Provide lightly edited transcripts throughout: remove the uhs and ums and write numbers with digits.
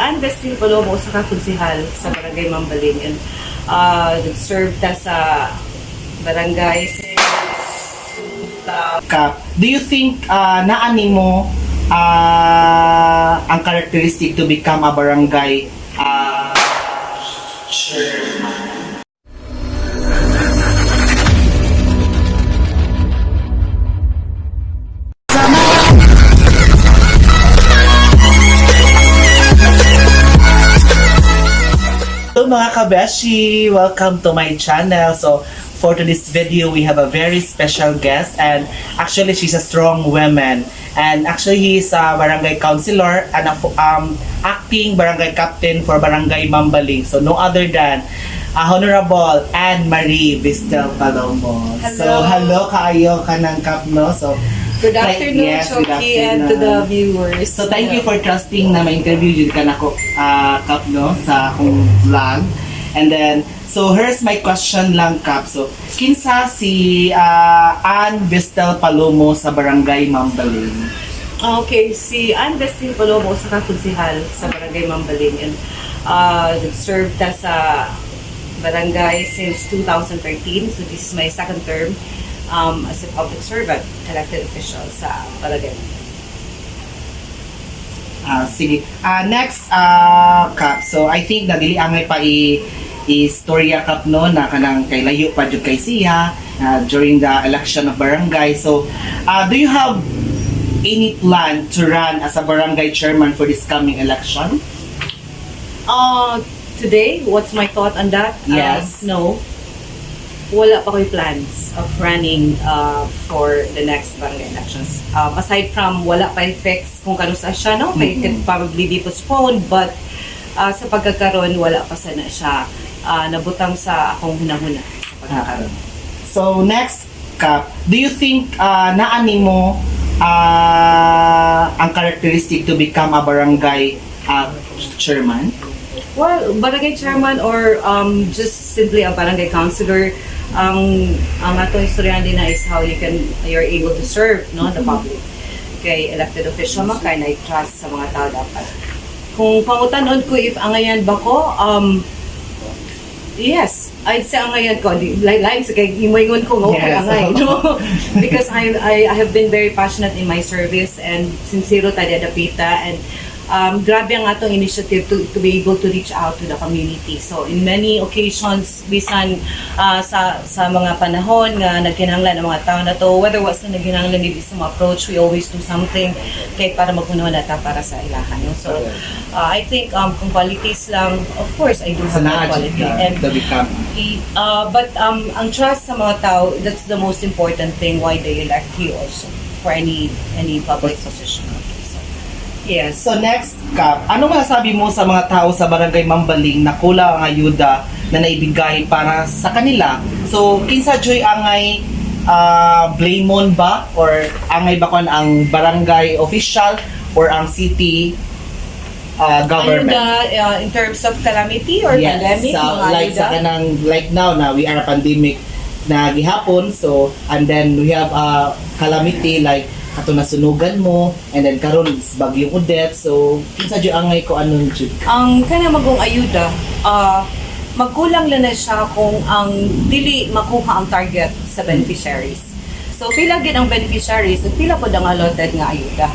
Ann Bestil Palomo sa kakonsihal sa barangay Mambaling, and served sa barangay Do you think naani mo ang characteristic to become a barangay chairman? Hello mga kabeshi! Welcome to my channel. So, for today's video, we have a very special guest, and actually, she's a strong woman. And actually, he's a barangay councilor and acting barangay captain for barangay Mambaling. So, no other than Honorable Anne-Marie Vistel Palomo. Hello. So, hello kaayo ka ng kap, no? So, Good afternoon, yes, good Chokie, and afternoon. to the viewers. So thank you for trusting na ma-interview dito ka na ko Kap, no, sa akong vlog. And then, so here's my question lang, Kap. So, kinsa si Ann Vistel Palomo sa barangay Mambaling? Okay, si Ann Bestil Palomo sa kakonsihal sa barangay Mambaling, and served sa barangay since 2013. So this is my second term as a public servant, elected official sa barangay. Sige. Next, Kap. So, I think na dili angay pa istorya, Kap, no, na kanang kay layo pa jud kay siya during the election of barangay. So, do you have any plan to run as a barangay chairman for this coming election? Today, what's my thought on that? Yes. No. Wala pa ko'y plans of running for the next barangay elections. Aside from wala pa fix kung kano sa siya, no? It could probably be postponed, but sa pagkakaroon, wala pa sana siya nabutang sa akong hunahuna sa pagkakaroon. So, next, Kap, do you think naani mo ang characteristic to become a barangay chairman? Well, barangay chairman or just simply a barangay councilor, ang atong istorya din na is how you're able to serve, no, the public. Kay elected official man kay na trust sa mga tao dapat. Kung pangutanon ko if angayan ba ko, yes, I'd say angayan ko. Like kay imoingon ko okay Yes. angay, no? Because I have been very passionate in my service and sincero tayo adapita, and grabe ang atong initiative to be able to reach out to the community. So in many occasions, bisan sa mga panahon nga nagkinahanglan ng mga tao na to, whether what's na nagkinahanglan nila sa mga approach, we always do something kay para magpunuhan nata para sa ilahan. No? So I think kung qualities lang, of course I do have that quality. And to become. but ang trust sa mga tao, that's the most important thing why they elect you also for any public position. Yes. So next, Kap, ano masasabi mo sa mga tao sa barangay Mambaling na kulang ang ayuda na naibigay para sa kanila? So, kinsa joy angay blamon ba? Or angay ba kon ang barangay official or ang city government? Ayuda in terms of calamity or pandemic? So, mga like ayuda? sa kanang, like now na we are a pandemic na gihapon, so, and then we have a calamity like ato nasunugan mo, and then karon is bagyong Odette, so kinsa jud angay ko anong jud? Ang kana magong ayuda, magkulang lang na siya kung ang dili makuha ang target sa beneficiaries. So pila gid ang beneficiaries ug pila pod ang allotted nga ayuda.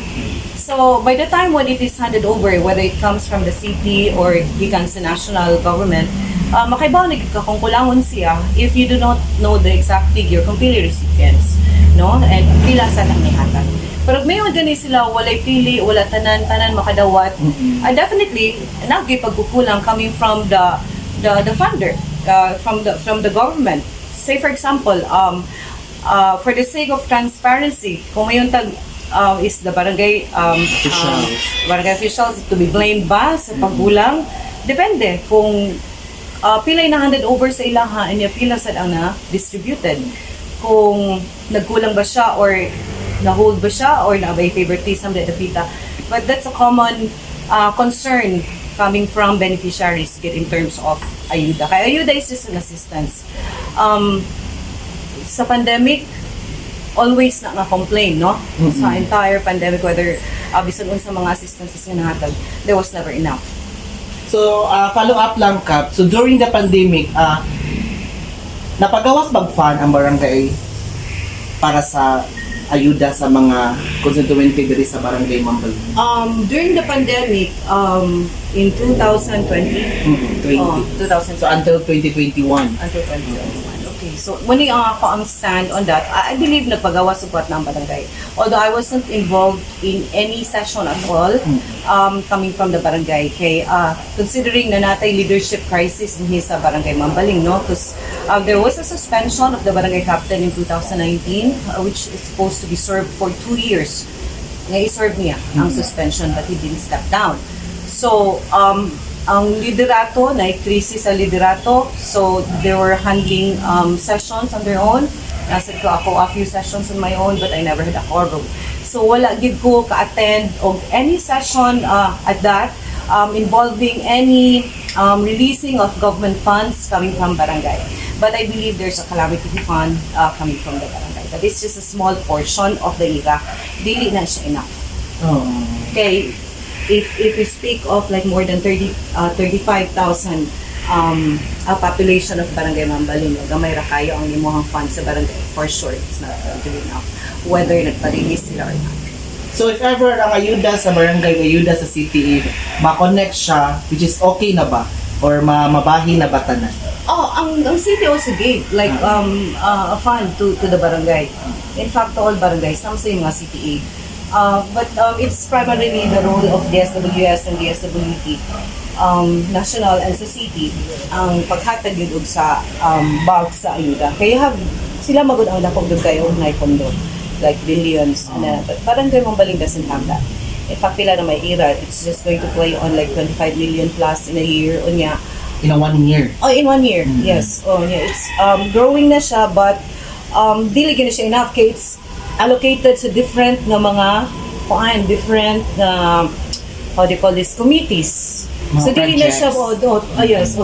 So by the time when it is handed over, whether it comes from the city or gikan sa national government, makaibaw na gid ka kung kulangon siya if you do not know the exact figure kung pili recipients, no, and pila sa nang nihatag. Pero mayon gani sila walay pili, wala tanan makadawat. Definitely nagay pagkukulang coming from the funder, from the government. Say for example, for the sake of transparency, kung mayon tag is the barangay barangay officials to be blamed ba sa pagkulang? Depende kung pilay na handed over sa ilaha and pila sad ang na distributed. Kung nagkulang ba siya or na-hold ba siya or na-abay favoritism na dapita. But that's a common concern coming from beneficiaries in terms of ayuda. Kaya ayuda is just an assistance. Sa pandemic, always na complain, no? Sa entire pandemic, whether bisan sa mga assistances nga nahatag, there was never enough. So, follow up lang, Kap. So, during the pandemic, napagawas bag-fund ang barangay para sa ayuda sa mga constituente diri sa barangay Mambal? During the pandemic, in 2020, 2000, So, until 2021. until 2021. Okay, so muni ako ang stand on that. I believe nagpagawa support ng barangay. Although I wasn't involved in any session at all, coming from the barangay. Kay considering na natay leadership crisis din sa barangay Mambaling, no? Because there was a suspension of the barangay captain in 2019, which is supposed to be served for 2 years. Nga i-serve niya ang suspension, but he didn't step down. So, ang liderato, na-crisis sa liderato, so they were handling sessions on their own. Nasa ko ako a few sessions on my own, but I never had a quorum. So wala gid ko ka-attend of any session at that involving any releasing of government funds coming from barangay. But I believe there's a calamity fund coming from the barangay. But it's just a small portion of the IRA. Dili na siya enough. Okay. If we speak of like more than 35,000 population of Barangay Mambaling, gamay ra kayo ang limuhang funds sa barangay. For sure, it's not going to be enough. Whether nagpa-release sila or not. So, if ever ang ayuda sa barangay, ayuda sa CTE, ma-connect siya, which is okay na ba? Or mabahi na ba tanan? Ang city also gave like a fund to the barangay. In fact, to all barangays, some sa mga CTA. But it's primarily the role of DSWS and DSWT, national and sa city, ang paghatag yun sa bulk sa ayuda. Kaya sila magod ang dakog doon kayo na pondo, like billions. But Barangay Mambaling doesn't have that. In fact, pila na may IRA, it's just going to play on like 25 million plus in a year. Unya, In a 1 year? Oh, in 1 year, yes. Oh, yeah. It's growing na siya, but dili na siya enough. Kaya it's allocated sa different na mga different how do you call this, committees. Mga So dili na siya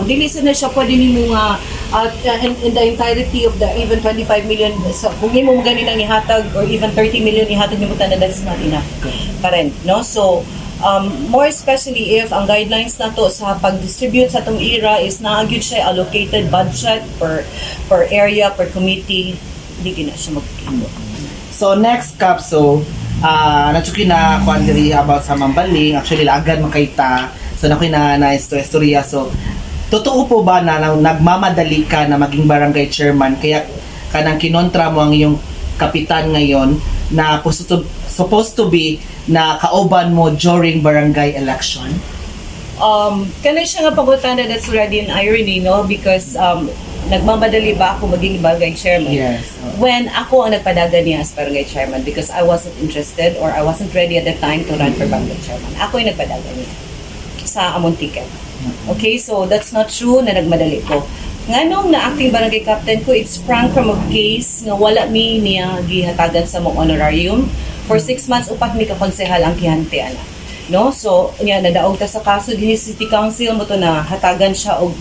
dili na siya pwede nimo nga in the entirety of the even 25 million, so kung imo mo gani nang ihatag or even 30 million ihatag nimo tanan, that's not enough pa rin, no? So more especially if ang guidelines na to sa pag-distribute sa tong IRA is naagid siya allocated budget per area, per committee, di na siya magkikita. So, next, Kap, natsuki na kuan diri about sa Mambaling. Actually, lagad makita. So, nakoy na istorya. So, totoo po ba na nagmamadali ka na maging barangay chairman? Kaya kanang kinontra mo ang iyong kapitan ngayon na supposed to be na kauban mo during barangay election? Kanay siya nga pagutan na that's already an irony, no? Because nagmamadali ba ako maging barangay chairman? Yes. When ako ang nagpadagan niya as barangay chairman because I wasn't interested or I wasn't ready at the time to run for barangay chairman. Ako yung nagpadagan niya sa among ticket. Okay, so that's not true na nagmadali ko. Nganong na acting barangay captain ko, it sprang from a case nga wala mi niya gihatagan sa mong honorarium. For 6 months, upat mi kakonsehal ang kihanti, ana. No? So, nadaog ta sa kaso din City Council mo to na hatagan siya og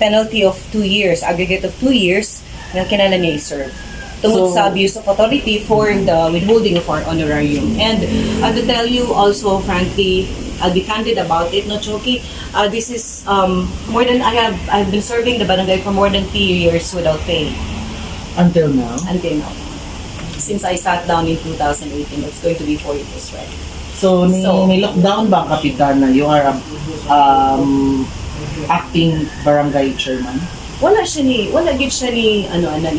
penalty of 2 years, aggregate of 2 years na kinala niya i-serve tungod sa abuse of authority for the withholding of our honorarium. And to tell you also, frankly, I'll be candid about it, no, Chokie? This is more than I've been serving the barangay for more than 3 years without pay. Until now? Until now. Since I sat down in 2018, it's going to be 4 years, right? So, ni lockdown ba ang kapitan na you are acting barangay chairman? Wala gid siya ni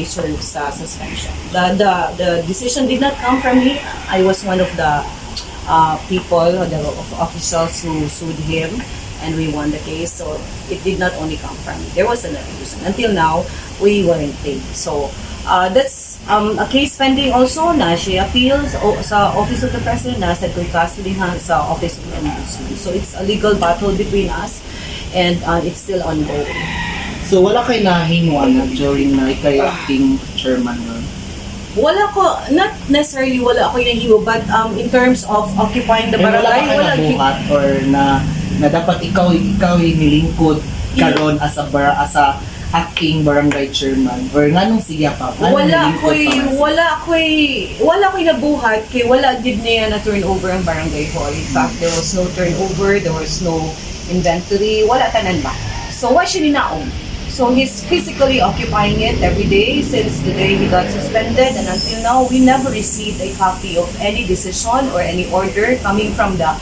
serve sa suspension. The decision did not come from me. I was one of the people, the officials who sued him, and we won the case. So it did not only come from me. There was another reason. Until now, we weren't paid. So that's a case pending also na siya appeals sa Office of the President, nasa custody sa Office of the Ombudsman. So it's a legal battle between us, and it's still ongoing. So wala kay nahinguan na during na ikay acting chairman nun? Wala ko, not necessarily wala ako nahiwa, but in terms of occupying the barangay, wala ka nabuhat or na dapat ikaw nilingkod karon as a acting barangay chairman or nganong siya pa? Wala ko'y nabuhat kay wala gid niya na turnover ang barangay hall. In fact, there was no turnover, there was no inventory, wala tanan ba. So why siya ninaong? So he's physically occupying it every day since the day he got suspended, and until now we never received a copy of any decision or any order coming from the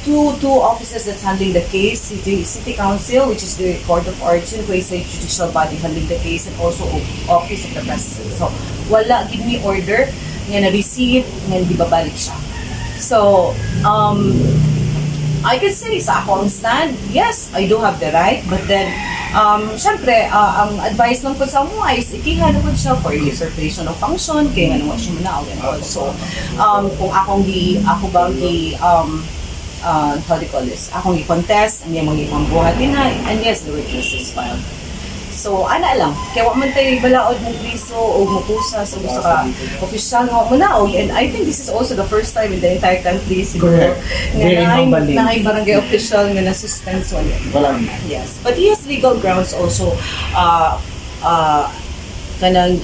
two offices that's handling the case, City Council, which is the Court of Origin, who is a judicial body handling the case, and also Office of the President. So wala give me order nga na-receive nga di babalik siya. So I can say sa akong stand, yes, I do have the right, but then, syempre, ang advice lang po sa mo is, ikihan ko siya for usurpation of function, kaya nga naman siya muna, and also, kung ako bang how do you call this, akong i-contest, ang yung mga ipambuhat din na, and yes, the witness is filed. So, ana lang, kaya wak man tayo balaod mong priso o mapusa sa gusto ka official nga manaog, and I think this is also the first time in the entire country siguro nga na barangay official nga na-suspend so Walang. yes, but he has legal grounds also kanang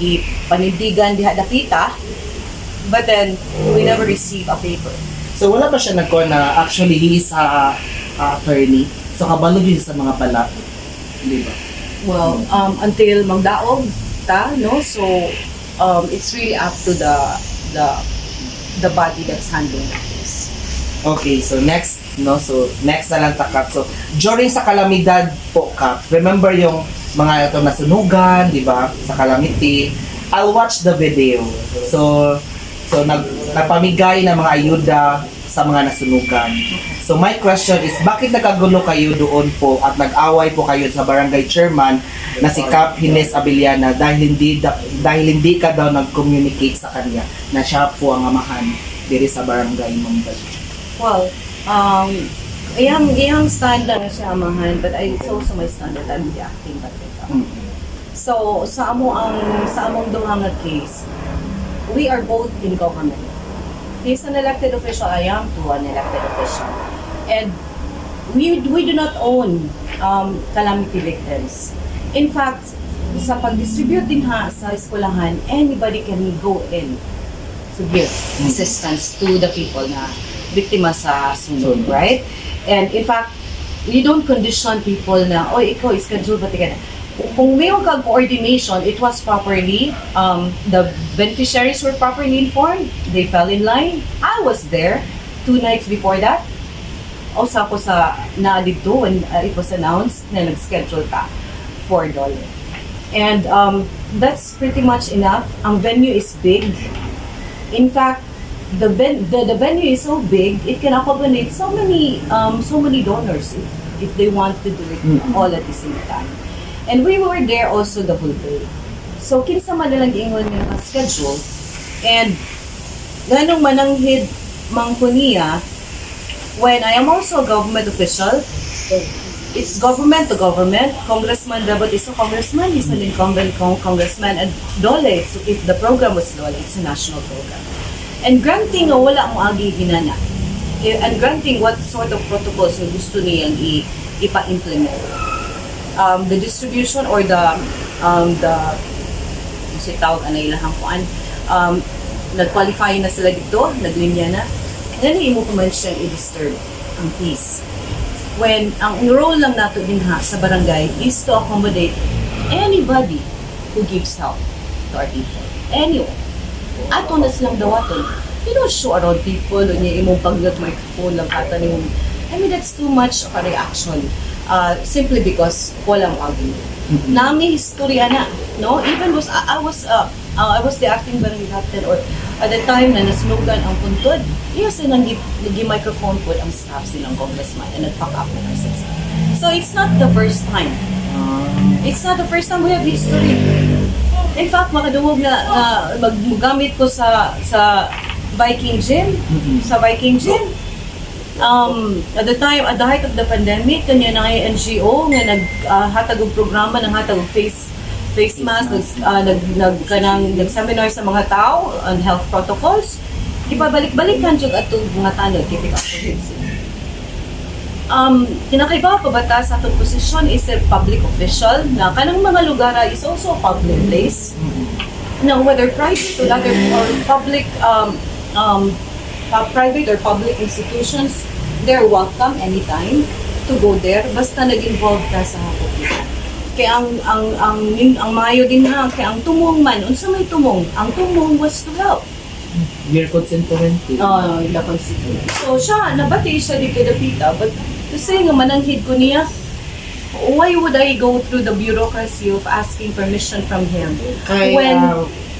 panindigan diha dapita, but then we never receive a paper. So wala pa siya nagko na actually he is a attorney. So kabalo din sa mga pala. Di ba? Well, until magdaog ta, no? So, it's really up to the body that's handling the case. Okay, so next, no? So next na lang takap. So during sa kalamidad po, Kap, remember yung mga ito nasunugan, di ba? Sa calamity. I'll watch the video. So nagpamigay ng mga ayuda sa mga nasunugan. So my question is, bakit nagkagulo kayo doon po at nag-away po kayo sa barangay chairman na si Kap Hines Abiliana dahil hindi ka daw nag-communicate sa kanya na siya po ang amahan diri sa barangay Mambal? Well, iyang stand lang na siya amahan, but it's also my stand that I'm the acting barangay. So sa among duha nga case, we are both in government. He's an elected official, I am too an elected official. And we do not own calamity victims. In fact, sa pag-distribute din sa eskwelahan, anybody can go in to give assistance to the people na biktima sa sunog, right? And in fact, we don't condition people na, ikaw, schedule ba tika na? Kung mayroon kang coordination, it was properly, the beneficiaries were properly informed, they fell in line. I was there 2 nights before that. Usa ko sa naadito when it was announced na nag-schedule ka for $4. And that's pretty much enough. Ang venue is big. In fact, the venue is so big, it can accommodate so many donors if they want to do it all at the same time. And we were there also the whole day. So, kinsa man nilang giingon nga naka-schedule. And, ganong mananghid mangkuniya, when I am also a government official, it's government to government. Congressman Dabot is a congressman, he's an incumbent congressman, and DOLE, so if the program was DOLE, it's a national program. And granting nga wala mo agi hinana, and granting what sort of protocols na gusto niyang ipa-implement. The distribution or the kasi tawag anay lahang kuan, nag-qualify na sila dito, naglinya na, then imo pa man siyang i-disturb ang peace. When ang role lang nato din sa barangay is to accommodate anybody who gives help to our people. Anyone. Ato na silang dawaton. You don't show around people, niya imong pag-microphone lang kata ni I mean, that's too much of a reaction. Simply because walang argument. Nami historya na, no? Even I was the acting barangay captain, or at the time na nasunugan ang puntod, yes, nag-microphone po ang staff silang congressman and nag-pack up ng assets. So it's not the first time. It's not the first time we have history. In fact, makaduwag na maggamit ko sa Viking Gym, sa Viking Gym. At the time, at the height of the pandemic, kanya na ay NGO nga naghatag og programa ng hatag og face mask, nag-seminar sa mga tao on health protocols. Ipabalik-balikan jud atong mga tanod kay kinakaiba pa bata sa atong posisyon is a public official na kanang mga lugar is also a public place. Now, whether private or public private or public institutions, they're welcome anytime. to go there basta nag-involve ka sa kapitan. Kaya ang maayo din na, kaya ang tumong man, unsa may tumong? Ang tumong was to help. Your constituent. The constituent. So siya, nabati siya dito dapita, but to say nga mananghid ko niya, why would I go through the bureaucracy of asking permission from him?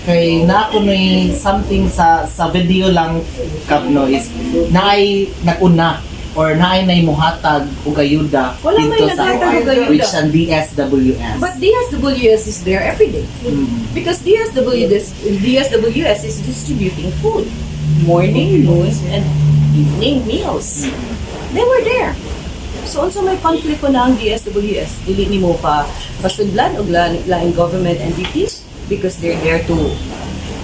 Kay na ako ni something sa video lang kap no is naay naguna or naay nay mohatag og ayuda Wala may dito sa naghatag og ayuda. which ang DSWS. But DSWS is there every day. Because DSWS is distributing food. Morning, noon, and evening meals. They were there. So, unsa may conflict ko na ang DSWS, dili ni mo pa pasudlan og laing government entities because they're there to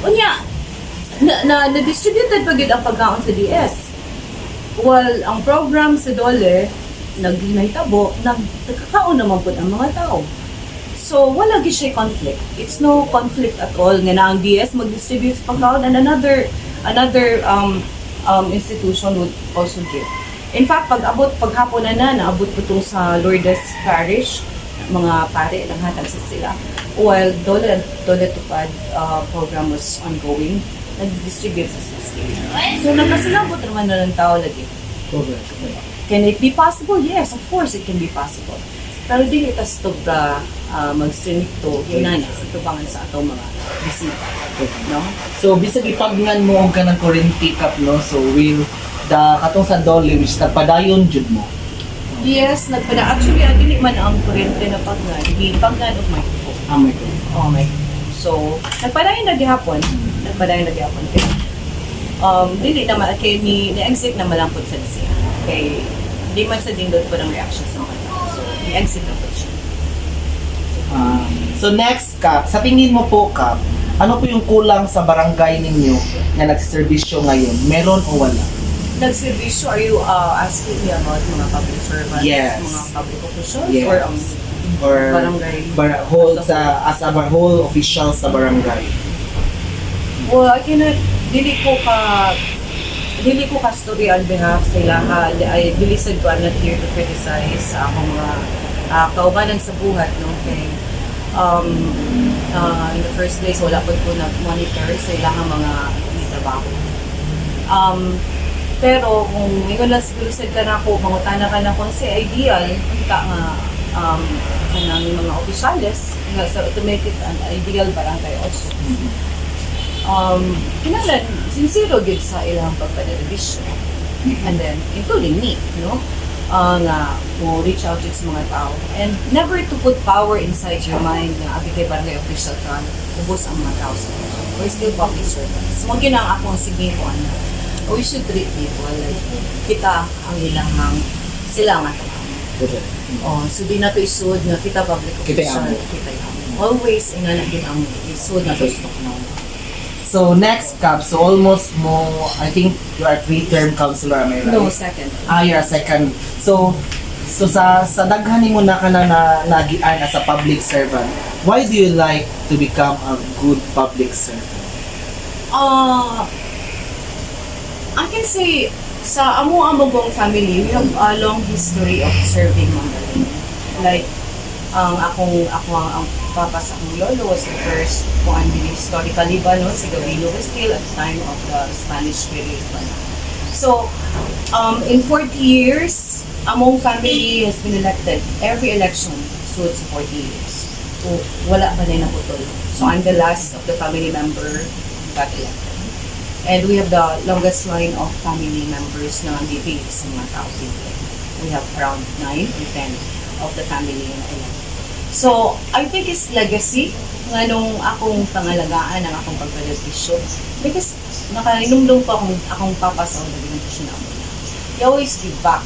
unya na-distributed pa gid ang pagkaon sa DS. While ang program sa DOLE naghitabo, nagkakaon naman po ang mga tao. So, wala gid siya conflict. It's no conflict at all nga na ang DS mag-distribute sa pagkaon and another institution would also give. In fact, paghapon na naabot po itong sa Lourdes Parish, mga pare, nanghatag sa sila. While Dole Tupad program was ongoing, nag-distribute sa 60. So, nagpasalabot naman na ng tao lagi. Can it be possible? Yes, of course it can be possible. Pero di ito sobra mag-stricto, hinana, tubangan sa atong mga bisita. No? So bisag ipagnan mo og kanang currency cup no, so will katong sa Dole which nagpadayon jud mo. Yes, actually, dili man ang kuryente na pagnan. Pagnan og microphone. Oh, microphone. So, nagpadayon na gihapon. Dili na kay ni-exit na malampot sa siya. Kay di man sa dindot po ng reaction sa mga tao. So, ni-exit na po siya. So next Kap, sa tingin mo po Kap, ano po yung kulang sa barangay ninyo na nagserbisyo ngayon? Meron o wala? Nagservisyo, are you asking me about mga public servants? Yes. Mga public officials? Yes. Or barangay? As a whole official sa barangay. Well, I cannot, dili ko ka story on behalf sa ilaha. I bilisad ko, I'm not here to criticize sa akong mga kaubanan sa buhat, no? Okay. In the first place, wala po nag-monitor sa ilahang mga trabaho. Pero kung ngayon lang siguro ka na ako, mangutana ka na kung si ideal, kita nga kanang mga opisyales nga sa automated and ideal barangay also. Kinalan, sincero gid sa ilang pagpadelibisyon. And then, including me, no? Nga mo reach out sa mga tao. And never to put power inside your mind na abi kay barangay official ka, ubos ang mga tao sa iyo. We're still public servants. Mo ginang akong sige ko we should treat people like kita ang ilang sila nga so di na to isud nga kita public official kita always ingana gid ang isud na to na. So next Kap, so almost mo, I think you are 3-term councilor, am I right? No, second. You're a second. So sa daghan nimo na kana na nagian as a public servant, why do you like to become a good public servant? I can say, sa among family, we have a long history of serving Mandarin. Like, ang papa sa akong lolo was the first, kung ang historically ba, no, si Gabino was still at the time of the Spanish period. So, in 40 years, among family has been elected. Every election, so it's 40 years. So, wala ba na naputol. So, I'm the last of the family member who got elected. And we have the longest line of family members na living sa mga tao dito. We have around 9 or 10 of the family na ilan. So, I think it's legacy nga nung akong pangalagaan ang akong pagpalibisyon. Because nakainumdum pa akong papa sa pagpalibisyon na ako. He always give back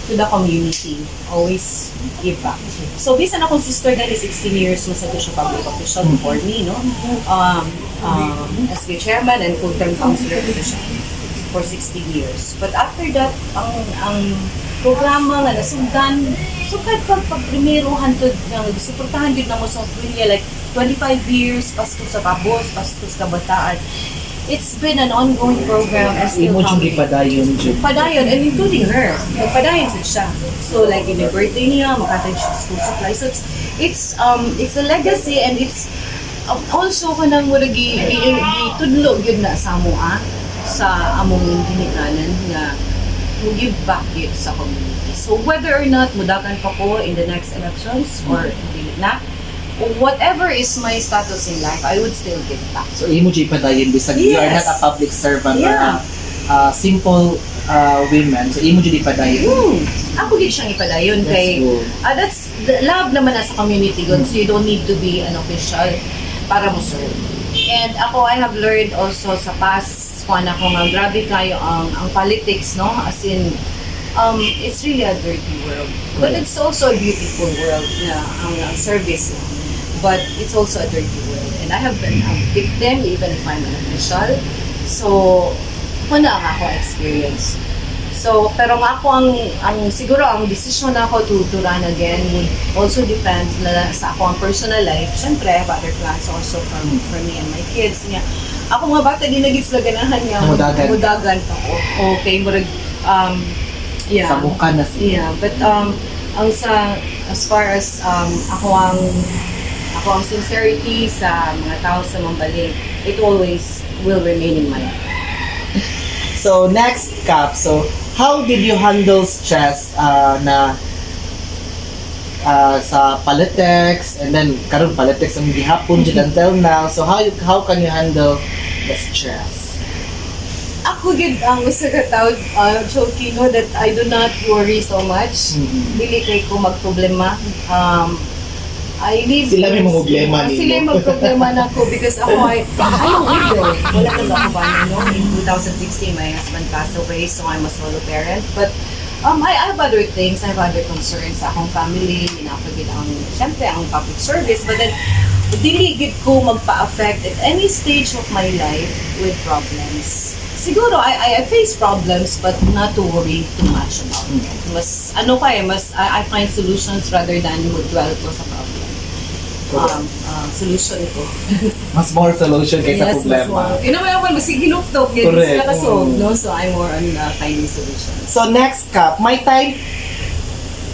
to the community. Always give back. So, bisan akong sister na 16 years masagot siya public official before me, no? As the chairman and full-term councilor siya for 16 years. But after that, ang programa nga nasugdan, sugad pag primero hantod nga suportahan din na mo sa Australia like 25 years pasto sa kabos, pasto sa kabataan. it's been an ongoing program and still Imo jud coming. ipadayon jud. Padayon, and including her. Padayon siya. So like in the birthday niya, makatag siya school supply. So it's a legacy, and it's also kanang murag gitudlo gyud na sa amo sa among ginikanan nga mo give back yun sa community. So whether or not mudagan pa ko in the next elections or dili na, whatever is my status in life, I would still give back. So imo jud ipadayon bisag you are not Yes. a public servant Yeah. simple women. So imo jud ipadayon. Ako gid siyang ipadayon That's kay good. that's the love naman na sa community good, so you don't need to be an official para mo serve. And ako, I have learned also sa past kung ako nga grabe kayo ang politics, no, as in it's really a dirty world, but it's also a beautiful world na ang service, but it's also a dirty world, and I have been a victim even if I'm an official. So wala nga ako experience. So, pero nga ako siguro ang decision na ako to run again would also depend na sa ako ang personal life. Siyempre, I have other plans also for me and my kids. Nga, ako mga bata, di naging sila ganahan nga. Mudagan pa ko. Okay, murag, yeah. Sa mukha na siya. Yeah, but as far as ako ang sincerity sa mga tao sa Mambaling, it always will remain in my life. So next Cap, so how did you handle stress na sa politics, and then karon politics ang gihapon jud until now, so how can you handle the stress? Ako gid ang usa ka tawo, Chokie, no, that I do not worry so much. Dili kay ko magproblema. I live Sila may mga problema nimo. Sila may mga problema na ko because ako ay widow. Wala na ako ba no? In 2016 my husband passed away, so I'm a solo parent. But I have other things, I have other concerns sa akong family, inapagid ang syempre ang public service, but then dili gid ko magpa-affect at any stage of my life with problems. Siguro I face problems but not to worry too much about it. Mas I find solutions rather than dwell ko sa problem. Solution ko. Mas more solution kaysa problema. Inaman mas ginuktok yun Correct. sila kasolve, no? So I'm more on finding solutions. So next Cap, may time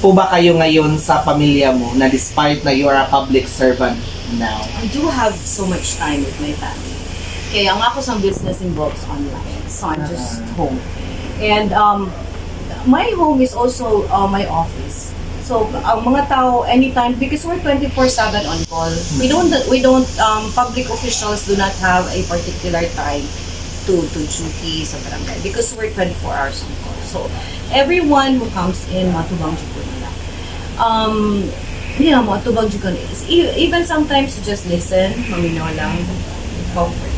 po ba kayo ngayon sa pamilya mo na despite na you are a public servant now? I do have so much time with my family. Kaya ang ako sa business involves online. So I'm just home. And my home is also my office. So ang mga tao anytime, because we're 24/7 on call. We don't public officials do not have a particular time to duty sa barangay because we're 24 hours on call. So everyone who comes in matubang jud ko nila. Yeah, matubang jud ko nila. Even sometimes you just listen, maminaw lang, comforts.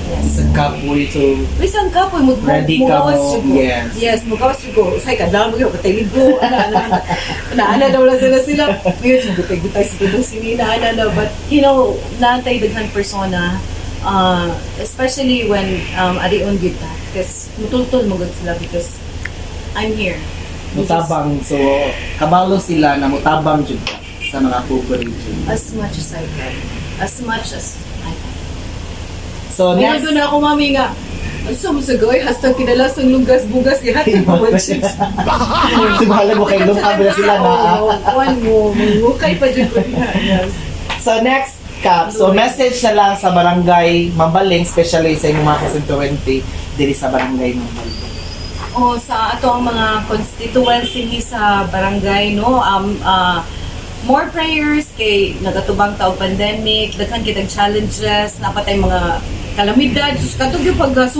Yes. Sa kapoy, so Bisan ka po, ready ka mugawas mo, jud ko. yes. Yes, mugawas jud ko. Usay ka damo gyud patay ligo. Ana daw lang sila. Yes, gutay sa sinina na, but you know, natay daghan persona, especially when arion gyud ta. Kasi mutultol mo gud sila because I'm here. mutabang, so kabalo sila na mutabang jud ka sa mga pobre jud. As much as I can. As much as I can. So Ngayon next doon ako, mami nga, sumusagoy, hastang kinalasang lugas-bugas, ihatid mo ba chicks? Simulan mo kay lumabla sila na. Kuhan mo, mungukay pa dyan ko niya. Yes. So next Cap, so message na lang sa barangay Mambaling, especially sa inyong mga constituency diri sa barangay Mambaling. Sa ato ang mga constituency sa barangay, no, more prayers kay nagatubang taong pandemic, daghan kitag challenges, napatay mga kalamidad, sus katong yung pagka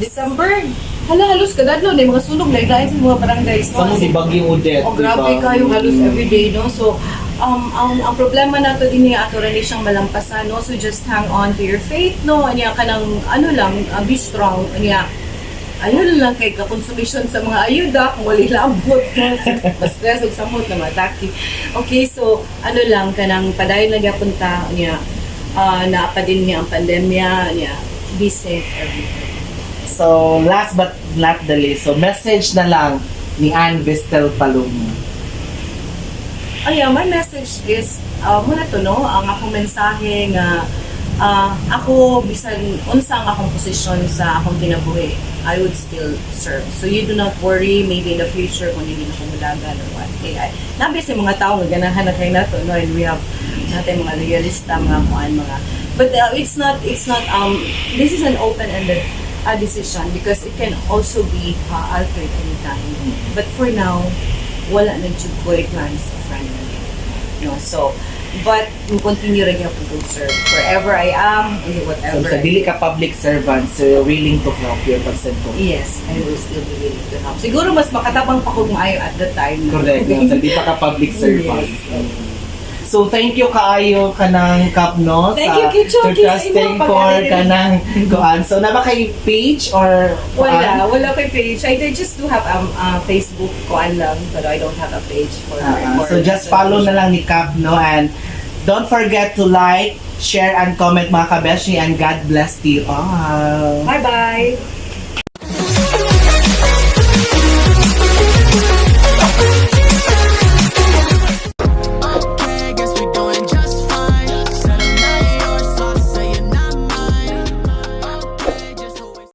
December, halos kadadlo na yung mga sulong na sa mga barangays. Sa mo ni Bagyong Odette, Grabe kayo halos everyday, no? So, ang problema nato din niya ato rin siyang malampasan, no? So, just hang on to your faith, no? Anya ka ng, be strong. Anya, ayun lang kay kakonsumisyon sa mga ayuda, kung wali lambot, no? Stress o samot na mataki. Okay, so, lang ka ng padayon lang yapunta, anya, naapa din niya ang pandemya, anya, be safe everywhere. So last but not the least, so message na lang ni Ann Vistel Palumbo. My message is, muna to, no? Ang akong mensahe nga, ako bisan unsang akong posisyon sa akong kinabuhi, I would still serve. So you do not worry, maybe in the future kung hindi na ko mulagan or what. Nabi sa mga tao nga ganahan na kayo nato, no? And we have natin mga realista, mga kuan, mga but it's not this is an open-ended decision because it can also be altered anytime. But for now, wala na jud ko'y plans of running. No, so but we continue rin yung to serve wherever I am and So, whatever. sa dili ka public servant, so you're willing to help your pasyente. Yes, I will still be willing to help. Siguro mas makatabang pa ko maayo at the time. Correct. So, di pa ka public servant. Yes. So, thank you kaayo kanang Kap, no? Thank you, kay Chokie, sa trusting imong for pag-alin. kanang kuan. So, na ba kay page or Wala pa page. I just do have Facebook koan lang, but I don't have a page for So, just follow na lang ni Kap, no? And don't forget to like, share, and comment mga kabeshi, and God bless you all. Bye-bye!